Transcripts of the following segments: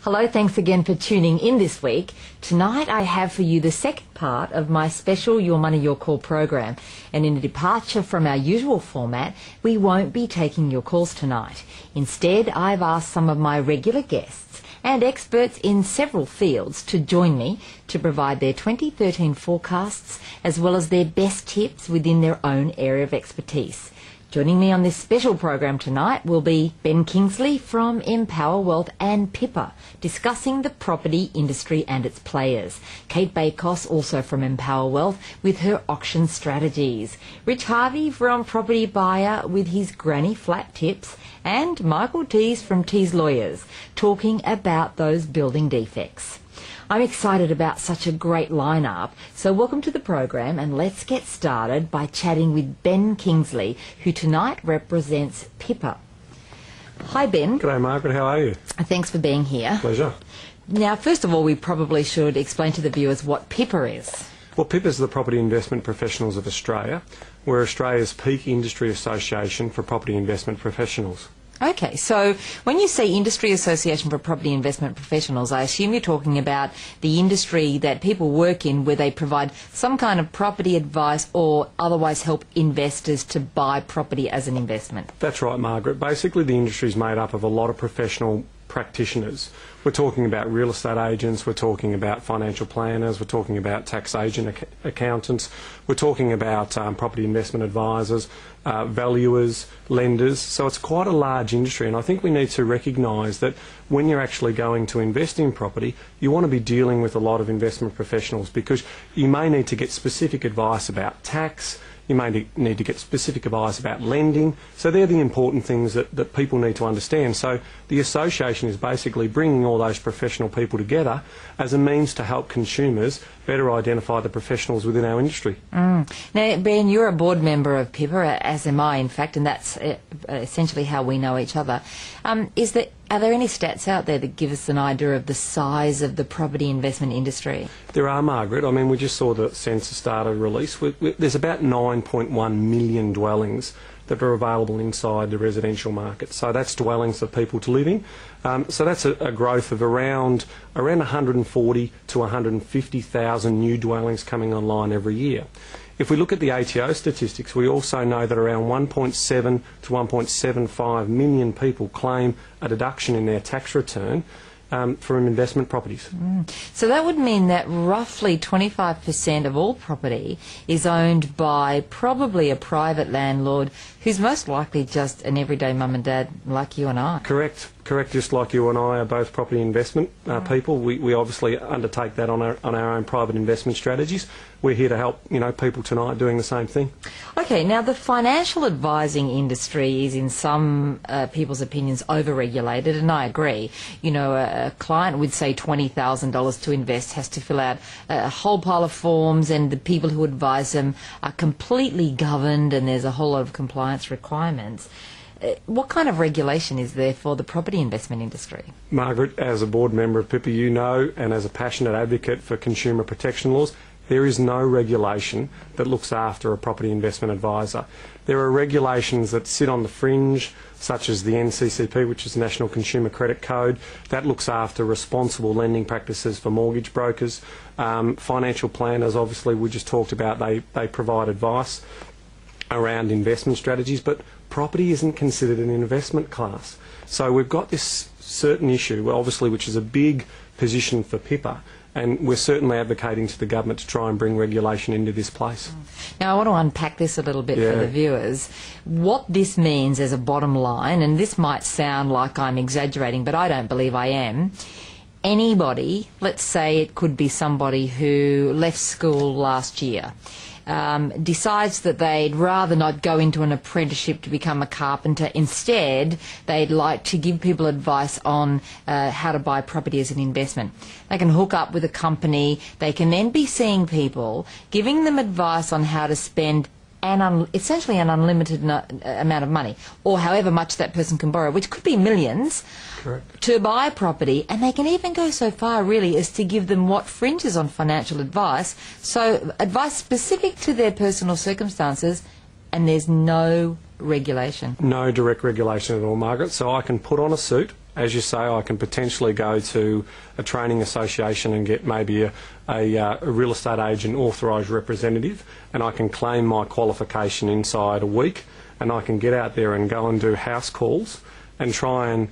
Hello, thanks again for tuning in this week. Tonight I have for you the second part of my special Your Money, Your Call program. And in a departure from our usual format, we won't be taking your calls tonight. Instead, I've asked some of my regular guests and experts in several fields to join me to provide their 2013 forecasts as well as their best tips within their own area of expertise. Joining me on this special program tonight will be Ben Kingsley from Empower Wealth and PIPA, discussing the property industry and its players. Kate Bakos, also from Empower Wealth, with her auction strategies. Rich Harvey from Property Buyer with his granny flat tips. And Michael Tees from Tees Lawyers, talking about those building defects. I'm excited about such a great lineup, so welcome to the program and let's get started by chatting with Ben Kingsley, who tonight represents PIPA. Hi Ben. G'day Margaret, how are you? Thanks for being here. Pleasure. Now, first of all, we probably should explain to the viewers what PIPA is. Well, PIPA is the Property Investment Professionals of Australia. We're Australia's peak industry association for property investment professionals. Okay, so when you say Industry Association for Property Investment Professionals, I assume you're talking about the industry that people work in where they provide some kind of property advice or otherwise help investors to buy property as an investment. That's right, Margaret. Basically, the industry is made up of a lot of professional practitioners. We're talking about real estate agents, we're talking about financial planners, we're talking about tax agent accountants, we're talking about property investment advisors, valuers, lenders. So it's quite a large industry, and I think we need to recognise that when you're actually going to invest in property, you want to be dealing with a lot of investment professionals because you may need to get specific advice about tax, you may need to get specific advice about lending. So they're the important things that people need to understand. So the association is basically bringing all those professional people together as a means to help consumers better identify the professionals within our industry. Now, Ben, you're a board member of PIPA, as am I, in fact, and that's essentially how we know each other. Are there any stats out there that give us an idea of the size of the property investment industry? There are, Margaret. I mean, we just saw the census data release. There's about 9.1 million dwellings that are available inside the residential market. So that's dwellings for people to live in. So that's a growth of around 140 to 150,000 new dwellings coming online every year. If we look at the ATO statistics, we also know that around 1.7 to 1.75 million people claim a deduction in their tax return from investment properties. So that would mean that roughly 25% of all property is owned by probably a private landlord who's most likely just an everyday mum and dad like you and I. Correct, just like you and I are both property investment people. We obviously undertake that on our own private investment strategies. We're here to help people tonight doing the same thing. Okay, now the financial advising industry is in some people's opinions over-regulated, and I agree. A client with say $20,000 to invest has to fill out a whole pile of forms, and the people who advise them are completely governed, and there's a whole lot of compliance requirements. What kind of regulation is there for the property investment industry? Margaret, as a board member of PIPA, you know, and as a passionate advocate for consumer protection laws, there is no regulation that looks after a property investment advisor. There are regulations that sit on the fringe, such as the NCCP, which is the National Consumer Credit Code, that looks after responsible lending practices for mortgage brokers. Financial planners, obviously, we just talked about, they provide advice around investment strategies, but property isn't considered an investment class. So we've got this certain issue, obviously, which is a big position for PIPA, and we're certainly advocating to the government to try and bring regulation into this place. Now, I want to unpack this a little bit for the viewers. What this means as a bottom line, and this might sound like I'm exaggerating, but I don't believe I am. Anybody, let's say it could be somebody who left school last year, decides that they'd rather not go into an apprenticeship to become a carpenter. Instead, they'd like to give people advice on how to buy property as an investment. They can hook up with a company. They can then be seeing people, giving them advice on how to spend essentially an unlimited amount of money, or however much that person can borrow, which could be millions. Correct. To buy property, and they can even go so far really as to give them what fringes on financial advice, so advice specific to their personal circumstances, and there's no regulation? No direct regulation at all, Margaret. So I can put on a suit. As you say, I can potentially go to a training association and get maybe a real estate agent authorised representative, and I can claim my qualification inside a week, and I can get out there and go and do house calls and try and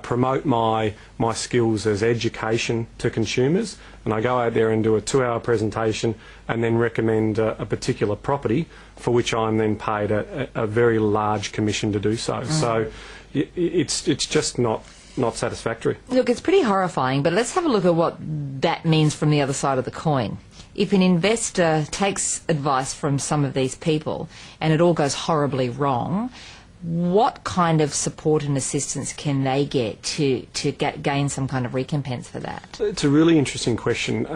promote my skills as education to consumers. And I go out there and do a 2-hour presentation and then recommend a particular property for which I'm then paid a very large commission to do so. So it's just not satisfactory. Look, it's pretty horrifying, but let's have a look at what that means from the other side of the coin. If an investor takes advice from some of these people and it all goes horribly wrong, what kind of support and assistance can they get to gain some kind of recompense for that? It's a really interesting question.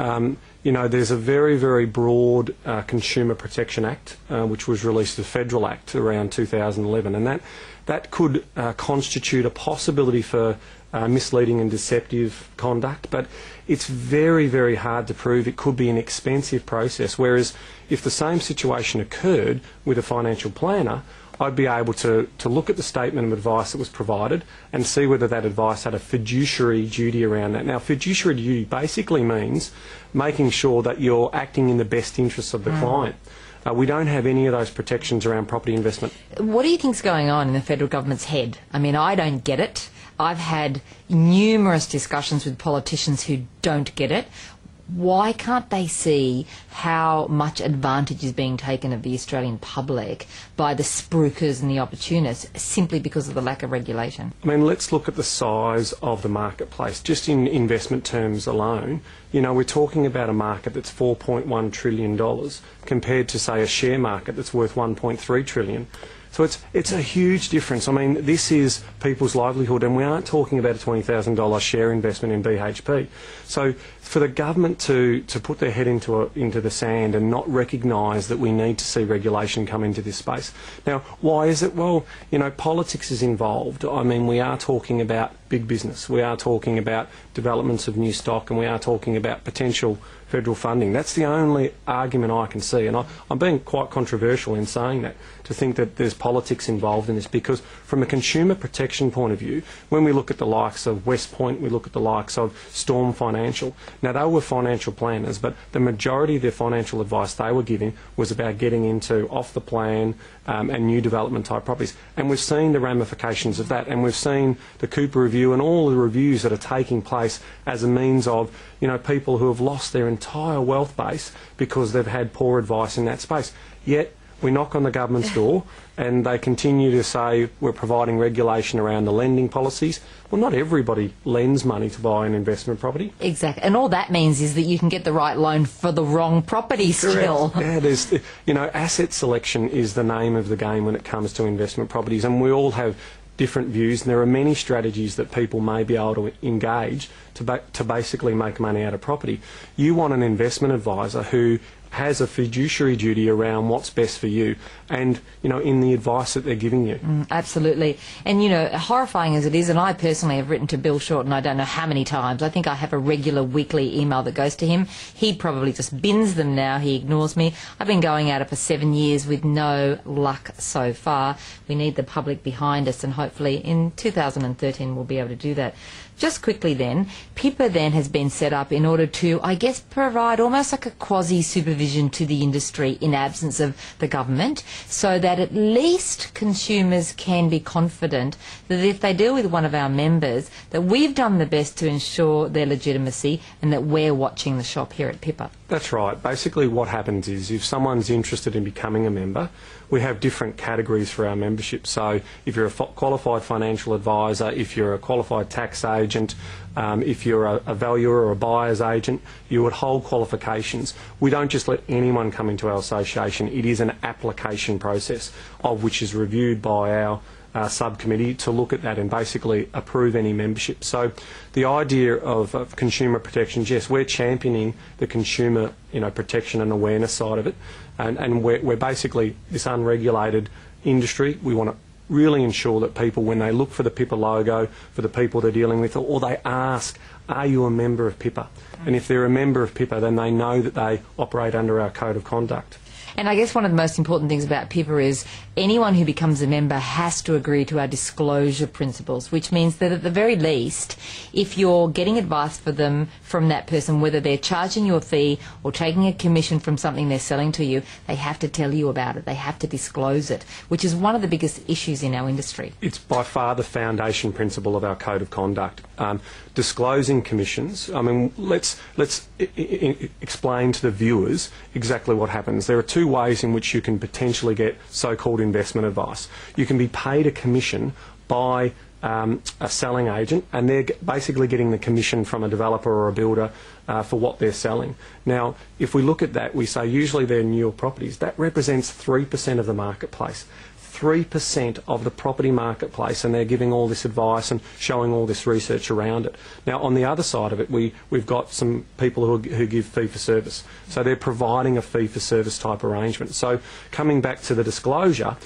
You know, there's a very, very broad Consumer Protection Act, which was released as a federal act around 2011, and that could constitute a possibility for misleading and deceptive conduct, but it's very, very hard to prove. It could be an expensive process, whereas if the same situation occurred with a financial planner, I'd be able to look at the statement of advice that was provided and see whether that advice had a fiduciary duty around that. Now, fiduciary duty basically means making sure that you're acting in the best interests of the client. We don't have any of those protections around property investment. What do you think's going on in the federal government's head? I mean, I don't get it. I've had numerous discussions with politicians who don't get it. Why can't they see how much advantage is being taken of the Australian public by the spruikers and the opportunists simply because of the lack of regulation? I mean, let's look at the size of the marketplace. Just in investment terms alone, you know, we're talking about a market that's $4.1 trillion compared to, say, a share market that's worth $1.3 trillion. So it's a huge difference. I mean, this is people's livelihood, and we aren't talking about a $20,000 share investment in BHP. So for the government to put their head into the sand and not recognise that we need to see regulation come into this space. Now, why is it? Well, you know, politics is involved. I mean, we are talking about big business. We are talking about developments of new stock, and we are talking about potential federal funding. That's the only argument I can see, and I'm being quite controversial in saying that, to think that there's politics involved in this, because from a consumer protection point of view, when we look at the likes of West Point, we look at the likes of Storm Financial. Now, they were financial planners, but the majority of their financial advice they were giving was about getting into off-the-plan and new development type properties. And we've seen the ramifications of that, and we've seen the Cooper Review and all the reviews that are taking place as a means of, you know, people who have lost their entire wealth base because they've had poor advice in that space. Yet we knock on the government's door and they continue to say we're providing regulation around the lending policies. Well, not everybody lends money to buy an investment property. Exactly. And all that means is that you can get the right loan for the wrong property still. Yeah, there's, you know, asset selection is the name of the game when it comes to investment properties, and we all have different views, and there are many strategies that people may be able to engage to basically make money out of property. You want an investment advisor who has a fiduciary duty around what's best for you and, you know, in the advice that they're giving you. Absolutely. And, you know, horrifying as it is, and I personally have written to Bill Shorten, I don't know how many times. I think I have a regular weekly email that goes to him. He probably just bins them now. He ignores me. I've been going at it for 7 years with no luck so far. We need the public behind us, and hopefully in 2013 we'll be able to do that. Just quickly then, PIPA then has been set up in order to, I guess, provide almost like a quasi-supervision to the industry in absence of the government, so that at least consumers can be confident that if they deal with one of our members, that we've done the best to ensure their legitimacy and that we're watching the shop here at PIPA. That's right. Basically what happens is if someone's interested in becoming a member, we have different categories for our membership. So if you're a qualified financial advisor, if you're a qualified tax agent, if you're a valuer or a buyer's agent, you would hold qualifications. We don't just let anyone come into our association. It is an application process of which is reviewed by our subcommittee to look at that and basically approve any membership. So the idea of consumer protections, yes, we're championing the consumer, you know, protection and awareness side of it, and we're basically this unregulated industry. We want to really ensure that people, when they look for the PIPA logo, for the people they're dealing with, or they ask, are you a member of PIPA? And if they're a member of PIPA, then they know that they operate under our code of conduct. And I guess one of the most important things about PIPA is anyone who becomes a member has to agree to our disclosure principles, which means that at the very least, if you're getting advice from that person, whether they're charging you a fee or taking a commission from something they're selling to you, they have to tell you about it. They have to disclose it, which is one of the biggest issues in our industry. It's by far the foundation principle of our code of conduct. Disclosing commissions. I mean, let's explain to the viewers exactly what happens. There are two ways in which you can potentially get so-called investment advice. You can be paid a commission by a selling agent, and they're basically getting the commission from a developer or a builder for what they're selling. Now, if we look at that, we say usually they're newer properties. That represents 3% of the marketplace. 3% of the property marketplace, and they're giving all this advice and showing all this research around it. Now, on the other side of it, we've got some people who give fee-for-service. So they're providing a fee-for-service type arrangement. So coming back to the disclosure,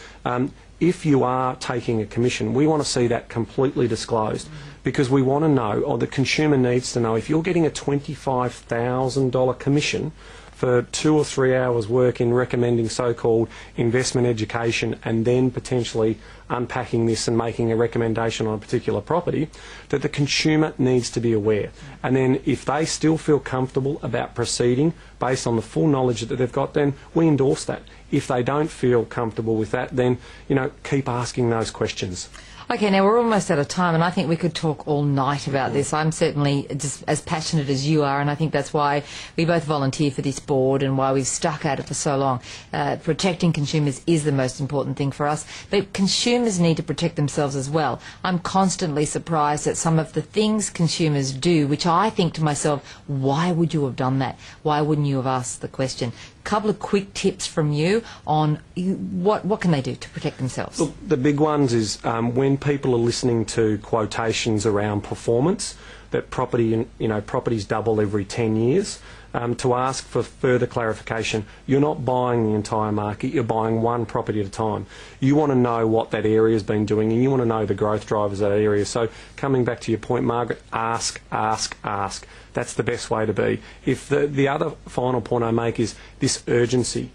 if you are taking a commission, we want to see that completely disclosed, because we want to know, or the consumer needs to know, if you're getting a $25,000 commission for 2 or 3 hours work in recommending so-called investment education and then potentially unpacking this and making a recommendation on a particular property, that the consumer needs to be aware. And then if they still feel comfortable about proceeding based on the full knowledge that they've got, then we endorse that. If they don't feel comfortable with that, then, you know, keep asking those questions. Okay, now we're almost out of time, and I think we could talk all night about this. I'm certainly just as passionate as you are, and I think that's why we both volunteer for this board and why we've stuck at it for so long. Protecting consumers is the most important thing for us, but consumers need to protect themselves as well. I'm constantly surprised at some of the things consumers do, which I think to myself, why would you have done that? Why wouldn't you have asked the question? Couple of quick tips from you on what can they do to protect themselves? Look, the big ones is when people are listening to quotations around performance, that properties double every 10 years, to ask for further clarification. You're not buying the entire market, you're buying one property at a time. You want to know what that area's been doing, and you want to know the growth drivers of that area. So coming back to your point, Margaret, ask, ask, ask. That's the best way to be. If the other final point I make is this urgency.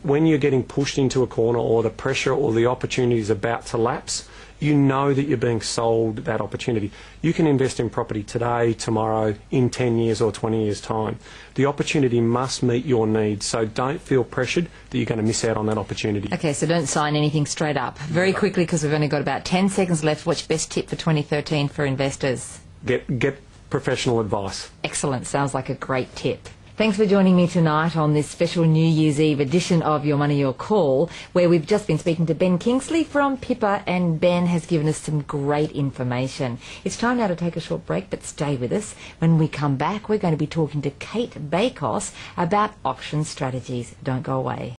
When you're getting pushed into a corner, or the pressure or the opportunity is about to lapse, you know that you're being sold that opportunity. You can invest in property today, tomorrow, in 10 years or 20 years' time. The opportunity must meet your needs, so don't feel pressured that you're going to miss out on that opportunity. Okay, so don't sign anything straight up. Very quickly, because we've only got about 10 seconds left, what's your best tip for 2013 for investors? Get professional advice. Excellent. Sounds like a great tip. Thanks for joining me tonight on this special New Year's Eve edition of Your Money, Your Call, where we've just been speaking to Ben Kingsley from PIPA, and Ben has given us some great information. It's time now to take a short break, but stay with us. When we come back, we're going to be talking to Kate Bakos about option strategies. Don't go away.